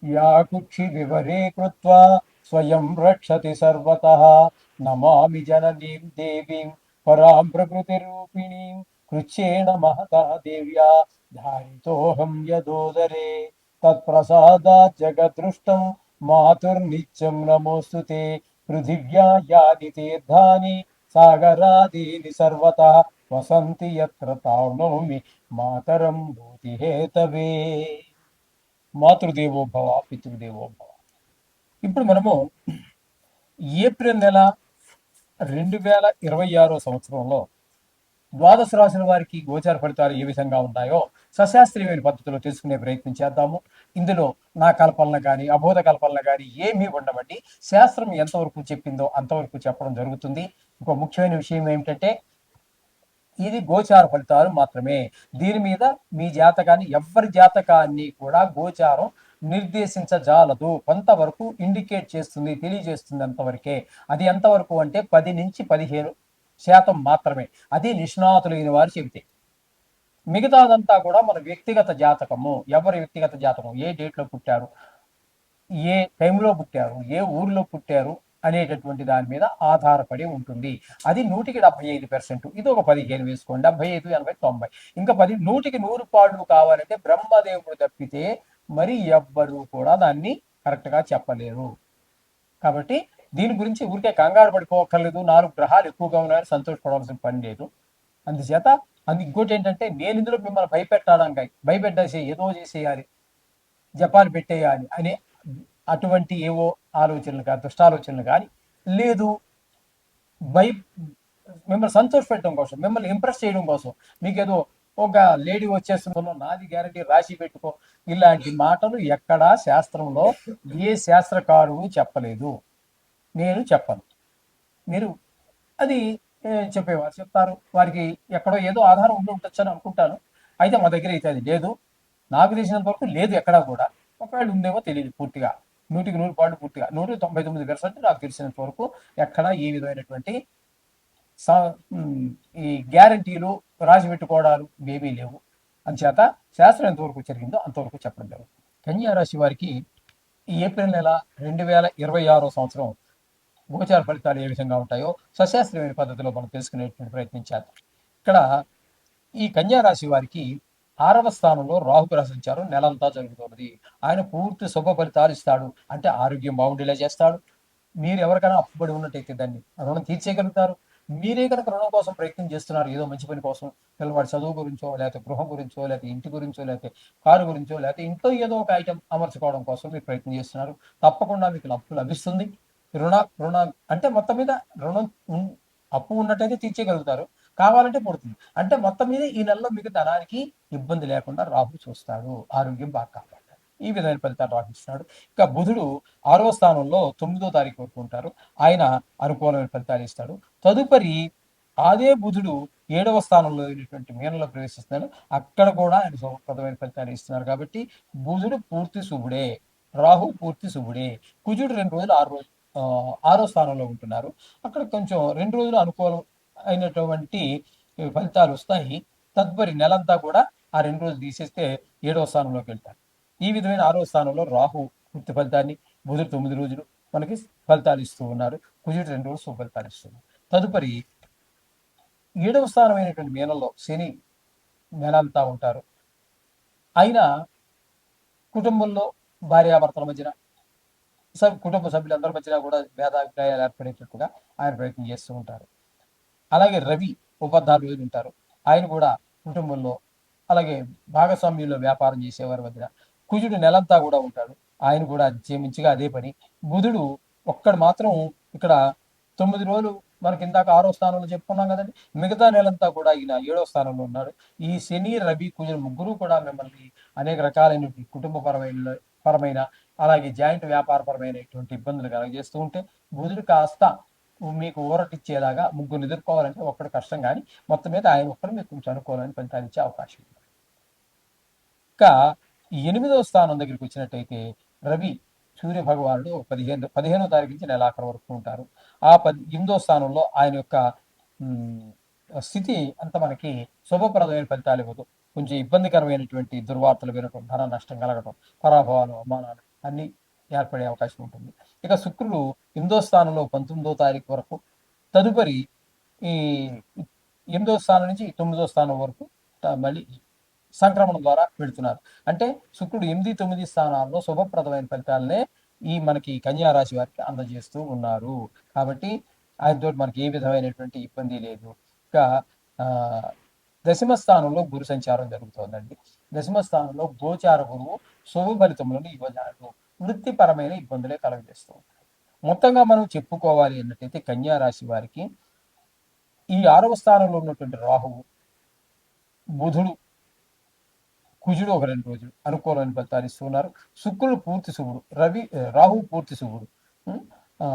या कुक्षि विवरे कृत्वा स्वयं रक्षति सर्वतः। नमामि जननीं देवीं परां प्रकृतिरूपिणीं कृच्छ्रेण महता देव्या धारितोऽहं यदोदरे। तत्प्रसादात् जगदृष्टं मातुर्नित्यं नमोऽस्तु ते। पृथिव्या यानि तीर्थानि सागरादीनि सर्वतः वसन्ति यत्र तावनोमि मातरं भूतिहेतवे। మాతృదేవో భవ పితృదేవో భవ. ఇప్పుడు మనము ఏప్రిల్ నెల 2026 ద్వాదశ రాశుల వారికి గోచార ఫలితాలు ఏ విధంగా ఉన్నాయో సశాస్త్రీయమైన పద్ధతిలో తెలుసుకునే ప్రయత్నం చేద్దాము. ఇందులో నా కల్పనలు కానీ అబోధ కల్పనలు కానీ ఏమీ ఉండవండి. శాస్త్రం ఎంతవరకు చెప్పిందో అంతవరకు చెప్పడం జరుగుతుంది. ఇంకో ముఖ్యమైన విషయం ఏమిటంటే ఇది గోచార ఫలితాలు మాత్రమే. దీని మీద మీ జాతకాన్ని ఎవరి జాతకాన్ని కూడా గోచారం నిర్దేశించజాలదు. కొంతవరకు ఇండికేట్ చేస్తుంది, తెలియజేస్తుంది అంతవరకే. అది ఎంతవరకు అంటే 10 నుంచి 15% మాత్రమే. అది నిష్ణాతులైన వారు చెబితే. మిగతాదంతా కూడా మన వ్యక్తిగత జాతకము. ఎవరి వ్యక్తిగత జాతకం, ఏ డేట్లో పుట్టారు, ఏ టైంలో పుట్టారు, ఏ ఊరిలో పుట్టారు అనేటటువంటి దాని మీద ఆధారపడి ఉంటుంది. అది 100% ఇది ఒక 15 వేసుకోండి. 75, 80, 90 ఇంకా 100కి 100 పాళ్ళు కావాలంటే బ్రహ్మదేవుడు తప్పితే మరి ఎవ్వరు కూడా దాన్ని కరెక్ట్గా చెప్పలేరు. కాబట్టి దీని గురించి ఊరికే కంగారు పడిపోక్కర్లేదు. 4 గ్రహాలు ఎక్కువగా ఉన్నాయని సంతోషపడవలసిన పని లేదు. అందుచేత ఇంకోటి ఏంటంటే నేను ఇందులో మిమ్మల్ని భయపెట్టడానికి భయపెట్టేసి ఏదో చేసేయాలి, జపాన్ పెట్టేయాలి అనే అటువంటి ఏవో ఆలోచనలు కానీ దుష్టాలోచనలు కానీ లేదు. భయ మిమ్మల్ని సంతోష పెట్టడం కోసం, మిమ్మల్ని ఇంప్రెస్ చేయడం కోసం, మీకేదో ఒక లేడీ వచ్చేస్తుందో నాది గ్యారంటీ రాసి పెట్టుకో, ఇలాంటి మాటలు ఎక్కడా శాస్త్రంలో ఏ శాస్త్రకారుడు చెప్పలేదు. నేను చెప్పను. మీరు అది చెప్పేవారు చెప్తారు. వారికి ఎక్కడో ఏదో ఆధారం ఉండి ఉండొచ్చు అని అనుకుంటాను. అయితే మా దగ్గర అయితే అది లేదు. నాకు తెలిసినంత వరకు లేదు ఎక్కడా కూడా. ఒకవేళ ఉందేమో తెలియదు పూర్తిగా. 100కి 100 పాళ్ళు పూర్తిగా 199% నాకు తెలిసినంత వరకు ఎక్కడా ఏ విధమైనటువంటి ఈ గ్యారంటీలు రాసి పెట్టుకోవడాలు ఏమీ లేవు. అందుచేత శాస్త్రం ఎంతవరకు జరిగిందో అంతవరకు చెప్పడం జరుగుతుంది. కన్యా రాశి వారికి ఈ ఏప్రిల్ నెల 2026 గోచార ఫలితాలు ఏ విధంగా ఉంటాయో సశాస్త్రీయమైన పద్ధతిలో మనం తెలుసుకునేటువంటి ప్రయత్నం చేద్దాం. ఇక్కడ ఈ కన్యా రాశి వారికి 6వ స్థానంలో రాహుగ్రహ సంచారం నెలంతా జరుగుతున్నది. ఆయన పూర్తి శుభ ఫలితాలు ఇస్తాడు. అంటే ఆరోగ్యం బాగుండేలా చేస్తాడు. మీరు ఎవరికైనా అప్పుబడి ఉన్నట్టయితే దాన్ని రుణం తీర్చేయగలుగుతారు. మీరే కనుక రుణం కోసం ప్రయత్నం చేస్తున్నారు, ఏదో మంచి పని కోసం, పిల్లవాడి చదువు గురించో, లేకపోతే గృహం గురించో, లేకపోతే ఇంటి గురించో, లేకపోతే కారు గురించో, లేకపోతే ఇంట్లో ఏదో ఒక ఐటెం అమర్చుకోవడం కోసం మీరు ప్రయత్నం చేస్తున్నారు, తప్పకుండా మీకు అప్పు లభిస్తుంది. రుణ రుణ అంటే మొత్తం మీద రుణం అప్పు ఉన్నట్టయితే తీర్చేయగలుగుతారు. కావాలంటే పుడుతుంది. అంటే మొత్తం మీద ఈ నెలలో మీకు ధనానికి ఇబ్బంది లేకుండా రాహు చూస్తాడు. ఆరోగ్యం బాగా కాపాడతాడు. ఈ విధమైన ఫలితాలు రాహిస్తున్నాడు. ఇక బుధుడు 6వ స్థానంలో 9వ తారీఖు వరకు ఉంటారు. ఆయన అనుకూలమైన ఫలితాలు ఇస్తాడు. తదుపరి అదే బుధుడు 7వ స్థానంలో మీనంలో ప్రవేశిస్తున్నాడు. అక్కడ కూడా ఆయన శుభప్రదమైన ఫలితాలు ఇస్తున్నారు. కాబట్టి బుధుడు పూర్తి శుభుడే, రాహు పూర్తి శుభుడే. కుజుడు 2 రోజులు 6వ స్థానంలో ఉంటున్నారు. అక్కడ కొంచెం 2 రోజులు అనుకూలం అయినటువంటి ఫలితాలు వస్తాయి. తదుపరి నెలంతా కూడా ఆ 2 రోజులు తీసేస్తే 7వ స్థానంలోకి వెళ్తారు. ఈ విధమైన 6వ స్థానంలో రాహు పూర్తి ఫలితాన్ని, బుధుడు 9 రోజులు మనకి ఫలితాలు ఇస్తూ ఉన్నారు. కుజుడు 2 రోజులు ఫలితాలు ఇస్తున్నారు. తదుపరి 7వ స్థానమైనటువంటి మీనంలో శని నెలంతా ఉంటారు. ఆయన కుటుంబంలో భార్యాభర్తల మధ్యన కుటుంబ సభ్యులందరి మధ్యన కూడా భేదాభిప్రాయాలు ఏర్పడేటట్టుగా ఆయన ప్రయత్నం చేస్తూ ఉంటారు. అలాగే రవి 16 రోజులు ఉంటారు. ఆయన కూడా కుటుంబంలో, అలాగే భాగస్వామ్యంలో వ్యాపారం చేసేవారి మధ్యన. కుజుడు నెలంతా కూడా ఉంటాడు. ఆయన కూడా మంచిగా అదే పని. బుధుడు ఒక్కడు మాత్రం ఇక్కడ 9 రోజులు మనకి ఇందాక 6వ స్థానంలో చెప్పుకున్నాం కదండి. మిగతా నెలంతా కూడా ఈయన 7వ స్థానంలో ఉన్నాడు. ఈ శని, రవి, కుజుడు ముగ్గురు కూడా మిమ్మల్ని అనేక రకాలైన పరమైన అలాగే జాయింట్ వ్యాపారపరమైనటువంటి ఇబ్బందులు కలగజేస్తూ ఉంటే, బుధుడు కాస్త మీకు ఊరటిచ్చేలాగా ముగ్గురు ఎదుర్కోవాలంటే ఒక్కడు కష్టం, కానీ మొత్తం మీద ఆయన ఒక్కడు మీకు కొంచెం అనుకూలమైన ఫలితాలు ఇచ్చే అవకాశం ఉంది. ఇంకా 8వ స్థానం దగ్గరికి వచ్చినట్టయితే రవి సూర్య భగవానుడు 15వ తారీఖు నుంచి నెలాఖరు వరకు ఉంటారు. ఆ 8వ స్థానంలో ఆయన యొక్క స్థితి అంత మనకి శుభప్రదమైన ఫలితాలు ఇవ్వదు. కొంచెం ఇబ్బందికరమైనటువంటి దుర్వార్తలు వినటం, ధన నష్టం కలగటం, పరాభవాలు, అవమానాలు అన్ని ఏర్పడే అవకాశం ఉంటుంది. ఇక శుక్రుడు 8వ స్థానంలో 19వ తారీఖు వరకు, తదుపరి ఈ 8వ స్థానం నుంచి 9వ స్థానం వరకు మళ్ళీ సంక్రమణం ద్వారా వెళుతున్నారు. అంటే శుక్రుడు 8, 9 స్థానాల్లో శుభప్రదమైన ఫలితాలనే ఈ మనకి కన్యా రాశి వారికి అందజేస్తూ ఉన్నారు. కాబట్టి ఆయనతో మనకి ఏ విధమైనటువంటి ఇబ్బంది లేదు. ఇంకా ఆ, దశమ స్థానంలో గురు సంచారం జరుగుతోందండి. దశమ స్థానంలో గోచార గురువు శుభ ఫలితములను ఇవ్వజాడు. వృత్తిపరమైన ఇబ్బందులే కలుగజేస్తూ ఉంటాయి. మొత్తంగా మనం చెప్పుకోవాలి అన్నట్టయితే కన్యా రాశి వారికి ఈ 6వ స్థానంలో ఉన్నటువంటి రాహువు, బుధుడు, కుజుడు ఒక 2 రోజులు అనుకూలమైన ఫలితాలు ఇస్తున్నారు. శుక్రుడు పూర్తి శుభుడు, రాహువు పూర్తి శుభుడు, ఆ,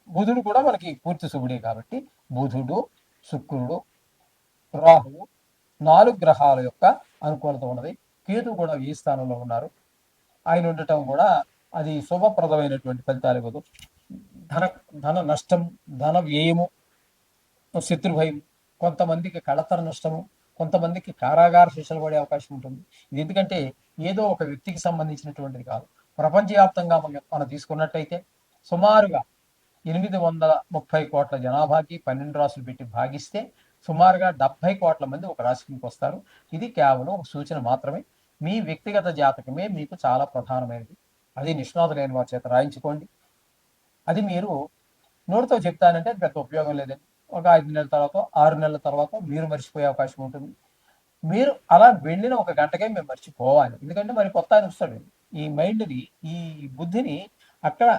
బుధుడు కూడా మనకి పూర్తి శుభుడే. కాబట్టి బుధుడు, శుక్రుడు, రాహువు 4 గ్రహాల యొక్క అనుకూలత ఉన్నది. కేతు కూడా ఈ స్థానంలో ఉన్నారు. ఆయన ఉండటం కూడా అది శుభప్రదమైనటువంటి ఫలితాలు ఇవ్వదు. ధన ధన నష్టం, ధన వ్యయము, శత్రుభయం, కొంతమందికి కళతర నష్టము, కొంతమందికి కారాగార శిక్షలు పడే అవకాశం ఉంటుంది. ఇది ఎందుకంటే ఏదో ఒక వ్యక్తికి సంబంధించినటువంటిది కాదు. ప్రపంచవ్యాప్తంగా మనం తీసుకున్నట్టయితే సుమారుగా 830 కోట్ల జనాభాకి 12 రాసులు పెట్టి భాగిస్తే సుమారుగా 70 కోట్ల మంది ఒక రాశికి వస్తారు. ఇది కేవలం ఒక సూచన మాత్రమే. మీ వ్యక్తిగత జాతకమే మీకు చాలా ప్రధానమైనది. అది నిష్ణాతులైన వారి చేత రాయించుకోండి. అది మీరు నోటితో చెప్తానంటే పెద్ద ఉపయోగం లేదండి. ఒక 5 నెలల తర్వాత, 6 నెలల తర్వాత మీరు మర్చిపోయే అవకాశం ఉంటుంది. మీరు అలా వెళ్ళిన ఒక గంటకే మేము మర్చిపోవాలి. ఎందుకంటే మరి కొత్త ఆయన వస్తాడు. ఈ మైండ్ని, ఈ బుద్ధిని అక్కడ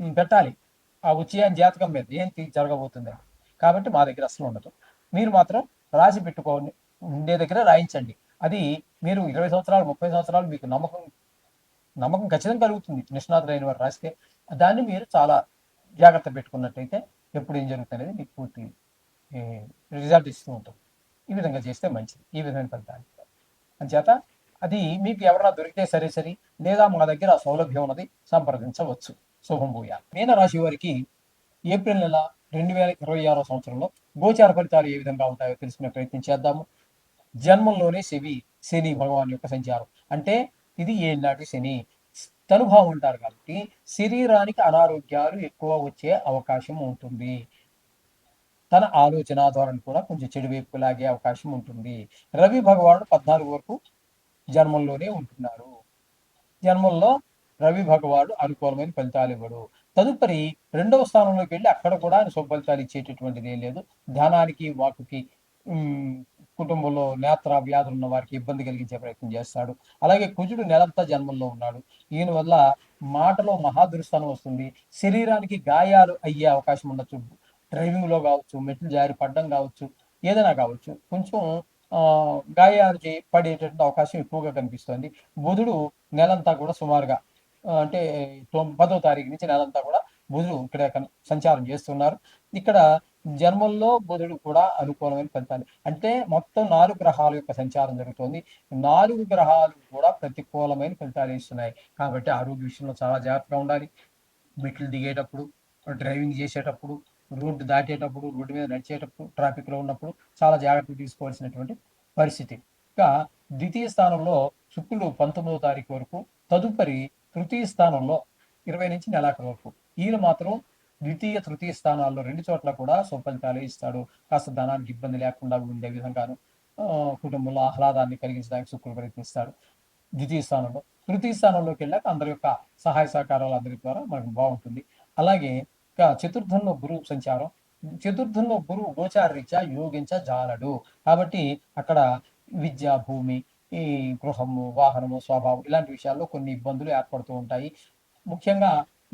పెట్టాలి. ఆ ఉచ్చయాన్ జాతకం మీద ఏం జరగబోతుంది. కాబట్టి మా దగ్గర అసలు ఉండదు. మీరు మాత్రం రాసి పెట్టుకోండి, ఉండే దగ్గర రాయించండి. అది మీరు 20 సంవత్సరాలు, 30 సంవత్సరాలు మీకు నమ్మకం ఖచ్చితంగా కలుగుతుంది. నిష్ణాతులైన వారు రాస్తే దాన్ని మీరు చాలా జాగ్రత్త పెట్టుకున్నట్టయితే ఎప్పుడు ఏం జరుగుతుంది అనేది మీకు పూర్తి రిజల్ట్ ఇస్తూ ఉంటుంది. ఈ విధంగా చేస్తే మంచిది. ఈ విధమైన ఫలితాలు అంచేత అది మీకు ఎవరైనా దొరికితే సరే, లేదా మా దగ్గర సౌలభ్యం ఉన్నది, సంప్రదించవచ్చు. శుభం భూయా. మీన రాశి వారికి ఏప్రిల్ నెల 2026 సంవత్సరంలో గోచార ఫలితాలు ఏ విధంగా ఉంటాయో తెలుసుకునే ప్రయత్నం చేద్దాము. జన్మంలోనే శని భగవాన్ యొక్క సంచారం. అంటే ఇది ఏనాటి శని తనుభావం ఉంటారు. కాబట్టి శరీరానికి అనారోగ్యాలు ఎక్కువ వచ్చే అవకాశం ఉంటుంది. తన ఆలోచన ధోరణి కూడా కొంచెం చెడు వైపు లాగే అవకాశం ఉంటుంది. రవి భగవానుడు 14 వరకు జన్మంలోనే ఉంటున్నారు. జన్మంలో రవి భగవానుడు అనుకూలమైన ఫలితాలు ఇవ్వడు. తదుపరి 2వ స్థానంలోకి వెళ్ళి అక్కడ కూడా ఆయన శుభ ఫలితాలు ఇచ్చేటటువంటిది ఏం లేదు. ధనానికి, వాకుకి, కుటుంబంలో నేత్ర వ్యాధులు ఉన్న వారికి ఇబ్బంది కలిగించే ప్రయత్నం చేస్తాడు. అలాగే కుజుడు నెలంతా జన్మంలో ఉన్నాడు. ఈయన వల్ల మాటలో మహాదురుస్థానం వస్తుంది. శరీరానికి గాయాలు అయ్యే అవకాశం ఉండొచ్చు. డ్రైవింగ్లో కావచ్చు, మెట్లు జారి పడడం కావచ్చు, ఏదైనా కావచ్చు. కొంచెం గాయాలు పడేటటువంటి అవకాశం ఎక్కువగా కనిపిస్తుంది. బుధుడు నెలంతా కూడా సుమారుగా అంటే 10వ తారీఖు నుంచి నెలంతా కూడా బుధుడు ఇక్కడ సంచారం చేస్తున్నారు. ఇక్కడ జన్మంలో బుధుడు కూడా అనుకూలమైన ఫలితాలు. అంటే మొత్తం 4 గ్రహాల యొక్క సంచారం జరుగుతుంది. 4 గ్రహాలు కూడా ప్రతికూలమైన ఫలితాలు ఇస్తున్నాయి. కాబట్టి ఆరోగ్య విషయంలో చాలా జాగ్రత్తగా ఉండాలి. మెట్లు దిగేటప్పుడు, డ్రైవింగ్ చేసేటప్పుడు, రోడ్డు దాటేటప్పుడు, రోడ్డు మీద నడిచేటప్పుడు, ట్రాఫిక్లో ఉన్నప్పుడు చాలా జాగ్రత్తలు తీసుకోవాల్సినటువంటి పరిస్థితి. ఇంకా ద్వితీయ స్థానంలో శుక్రుడు 19వ తారీఖు వరకు, తదుపరి తృతీయ స్థానంలో 20 నుంచి నెలాఖరు వరకు. ఈయన మాత్రం ద్వితీయ, తృతీయ స్థానాల్లో 2 చోట్ల కూడా సుఫలితాలు ఇస్తాడు. కాస్త ధనానికి ఇబ్బంది లేకుండా ఉండే విధంగాను, కుటుంబంలో ఆహ్లాదాన్ని కలిగించడానికి శుక్రుడు ప్రయత్నిస్తాడు ద్వితీయ స్థానంలో. తృతీయ స్థానంలోకి వెళ్ళాక అందరి యొక్క సహాయ సహకారాలు అందరి ద్వారా మనకు బాగుంటుంది. అలాగే చతుర్థంలో గురువు సంచారం. చతుర్థంలో గురువు గోచార రీత్యా యోగించజాలడు. కాబట్టి అక్కడ విద్య, భూమి, ఈ గృహము, వాహనము, స్వభావం ఇలాంటి విషయాల్లో కొన్ని ఇబ్బందులు ఏర్పడుతూ ఉంటాయి. ముఖ్యంగా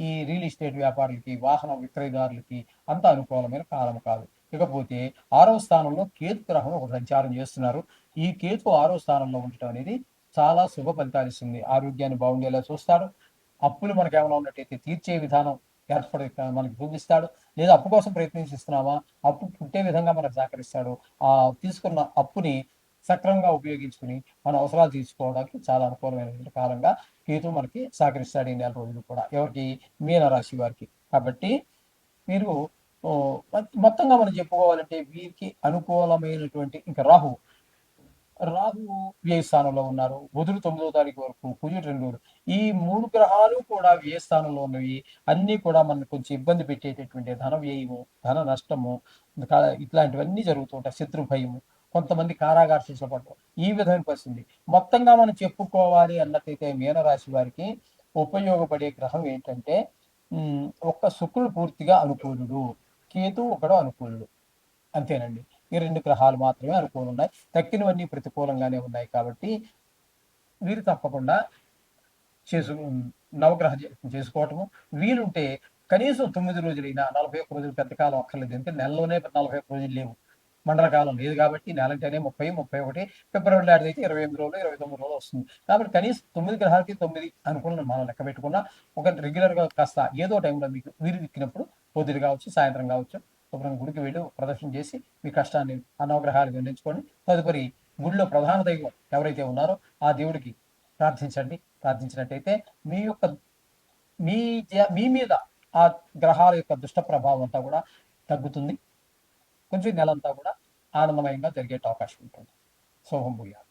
ఈ రియల్ ఎస్టేట్ వ్యాపారులకి, వాహన విక్రయదారులకి అంత అనుకూలమైన కాలం కాదు. ఇకపోతే 6వ స్థానంలో కేతు గ్రహం ఒక సంచారం చేస్తున్నారు. ఈ కేతు 6వ స్థానంలో ఉండటం అనేది చాలా శుభ ఫలితాలు ఇస్తుంది. ఆరోగ్యాన్ని బాగుండేలా చూస్తాడు. అప్పులు మనకు ఏమైనా ఉన్నట్టయితే తీర్చే విధానం ఏర్పడి మనకి చూపిస్తాడు. లేదా అప్పు కోసం ప్రయత్నిస్తున్నామా, అప్పు పుట్టే విధంగా మనకు సహకరిస్తాడు. ఆ తీసుకున్న అప్పుని సక్రమంగా ఉపయోగించుకుని మన అవసరాలు తీర్చుకోవడానికి చాలా అనుకూలమైనటువంటి కాలంగా కేతు మనకి సహకరిస్తాడు ఈ నెల రోజులు కూడా. ఎవరికి? మీనరాశి వారికి. కాబట్టి మీరు మొత్తంగా మనం చెప్పుకోవాలంటే వీరికి అనుకూలమైనటువంటి ఇంకా రాహు రాహువు వ్యయ స్థానంలో ఉన్నారు. బుధుడు 9వ తారీఖు వరకు, కుజుడు 2 రోజులు. ఈ 3 గ్రహాలు కూడా వ్యయ స్థానంలో ఉన్నవి. అన్నీ కూడా మనకు కొంచెం ఇబ్బంది పెట్టేటటువంటి ధన వ్యయము, ధన నష్టము, ఇట్లాంటివన్నీ జరుగుతూ ఉంటాయి. శత్రు భయము, కొంతమంది కారాగార శిక్ష పడటం, ఈ విధమైన పరిస్థితి. మొత్తంగా మనం చెప్పుకోవాలి అన్నట్టయితే మీనరాశి వారికి ఉపయోగపడే గ్రహం ఏంటంటే ఒక్క శుక్రుడు పూర్తిగా అనుకూలుడు, కేతువు ఒకడు అనుకూలుడు. అంతేనండి. ఈ 2 గ్రహాలు మాత్రమే అనుకూలంగా ఉన్నాయి. తక్కినవన్నీ ప్రతికూలంగానే ఉన్నాయి కాబట్టి వీరు తప్పకుండా చేసు నవగ్రహ చేసుకోవటము. వీలుంటే కనీసం 9 రోజులైనా, 41 రోజులు పెద్ద కాలం అక్కర్లేదు. ఎందుకంటే నెలలోనే 41 రోజులు లేవు. మండల కాలం లేదు కాబట్టి నెలంటేనే 30, 31, ఫిబ్రవరి లాంటిదైతే 28 రోజులు, 29 రోజులు వస్తుంది. కాబట్టి కనీసం 9 గ్రహాలకి 9 అనుకూలం మనం లెక్క పెట్టుకున్నా ఒక రెగ్యులర్‌గా కాస్త ఏదో టైంలో మీకు వీలు చిక్కినప్పుడు పొద్దున కావచ్చు, సాయంత్రం కావచ్చు, శుభ్రంగా గుడికి వెళ్ళి ప్రదర్శన చేసి మీ కష్టాన్ని ఆ నవగ్రహాలకు విన్నవించుకొని తదుపరి గుడిలో ప్రధాన దైవం ఎవరైతే ఉన్నారో ఆ దేవుడికి ప్రార్థించండి. ప్రార్థించినట్టయితే మీ యొక్క మీ మీద ఆ గ్రహాల యొక్క దుష్ట ప్రభావం అంతా కూడా తగ్గుతుంది. కొంచెం నెలంతా కూడా ఆనందమయంగా జరిగే అవకాశం ఉంటుంది. శుభం భూయాలు.